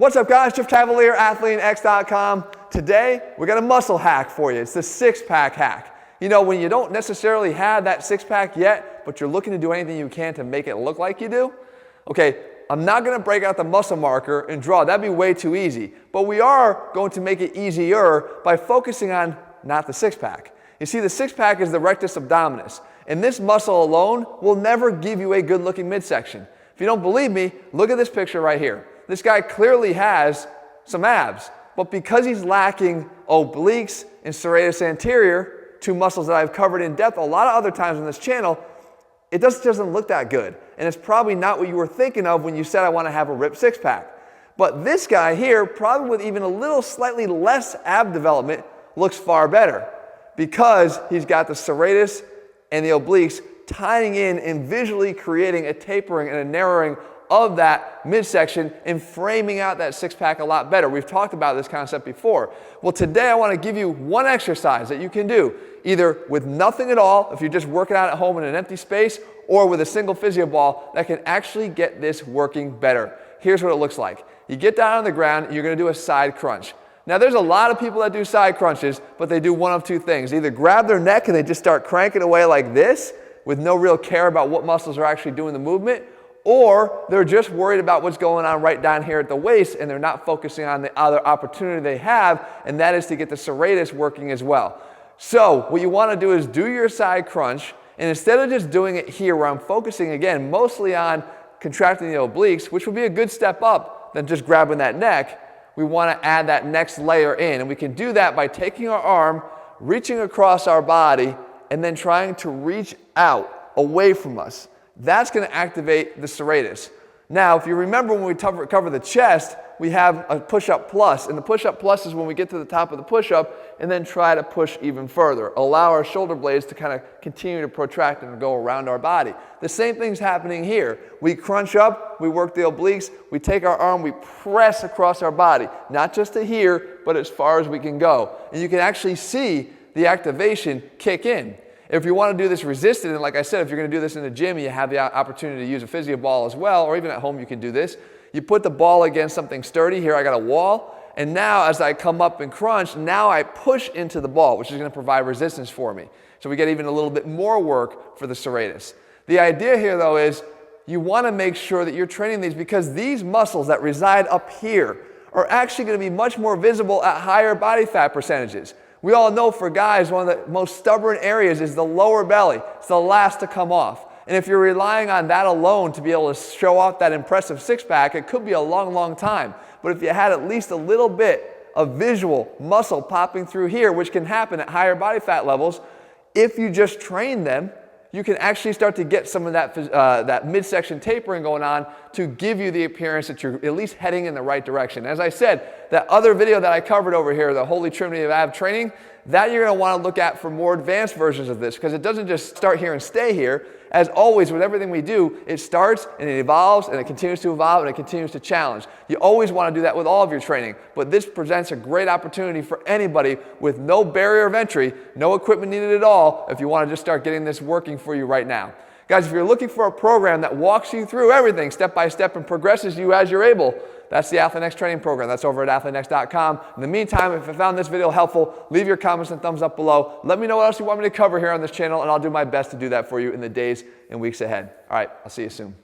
What's up guys, Jeff Cavaliere, ATHLEAN-X.com. Today, we got a muscle hack for you. It's the six-pack hack. You know, when you don't necessarily have that six-pack yet, but you're looking to do anything you can to make it look like you do, okay, I'm not gonna break out the muscle marker and draw. That'd be way too easy. But we are going to make it easier by focusing on not the six-pack. You see, the six-pack is the rectus abdominis, and this muscle alone will never give you a good-looking midsection. If you don't believe me, look at this picture right here. This guy clearly has some abs, but because he's lacking obliques and serratus anterior, two muscles that I've covered in depth a lot of other times on this channel, it just doesn't look that good. And it's probably not what you were thinking of when you said I want to have a ripped six-pack. But this guy here, probably with even a little slightly less ab development, looks far better because he's got the serratus and the obliques tying in and visually creating a tapering and a narrowing of that midsection and framing out that six-pack a lot better. We've talked about this concept before. Well, today I want to give you one exercise that you can do, either with nothing at all, if you're just working out at home in an empty space, or with a single physio ball that can actually get this working better. Here's what it looks like. You get down on the ground and you're going to do a side crunch. Now there's a lot of people that do side crunches, but they do one of two things. Either grab their neck and they just start cranking away like this with no real care about what muscles are actually doing the movement, or they're just worried about what's going on right down here at the waist and they're not focusing on the other opportunity they have, and that is to get the serratus working as well. So what you want to do is do your side crunch, and instead of just doing it here where I'm focusing again mostly on contracting the obliques, which would be a good step up than just grabbing that neck, we want to add that next layer in, and we can do that by taking our arm, reaching across our body, and then trying to reach out away from us. That's going to activate the serratus. Now, if you remember when we cover the chest, we have a push-up plus, and the push-up plus is when we get to the top of the push-up and then try to push even further. Allow our shoulder blades to kind of continue to protract and go around our body. The same thing's happening here. We crunch up, we work the obliques, we take our arm, we press across our body, not just to here, but as far as we can go. And you can actually see the activation kick in. If you want to do this resisted, and like I said, if you're going to do this in the gym, you have the opportunity to use a physio ball as well, or even at home you can do this. You put the ball against something sturdy. Here I got a wall, and now as I come up and crunch, now I push into the ball, which is going to provide resistance for me. So we get even a little bit more work for the serratus. The idea here though is you want to make sure that you're training these, because these muscles that reside up here are actually going to be much more visible at higher body fat percentages. We all know for guys, one of the most stubborn areas is the lower belly. It's the last to come off. And if you're relying on that alone to be able to show off that impressive six-pack, it could be a long, long time. But if you had at least a little bit of visual muscle popping through here, which can happen at higher body fat levels, if you just train them, you can actually start to get some of that midsection tapering going on to give you the appearance that you're at least heading in the right direction. As I said, that other video that I covered over here, the Holy Trinity of Ab Training, that you're going to want to look at for more advanced versions of this, because it doesn't just start here and stay here. As always, with everything we do, it starts and it evolves and it continues to evolve and it continues to challenge. You always want to do that with all of your training, but this presents a great opportunity for anybody with no barrier of entry, no equipment needed at all, if you want to just start getting this working for you right now. Guys, if you're looking for a program that walks you through everything step by step and progresses you as you're able, that's the ATHLEAN-X training program. That's over at ATHLEAN-X.com. In the meantime, if you found this video helpful, leave your comments and thumbs up below. Let me know what else you want me to cover here on this channel, and I'll do my best to do that for you in the days and weeks ahead. All right, I'll see you soon.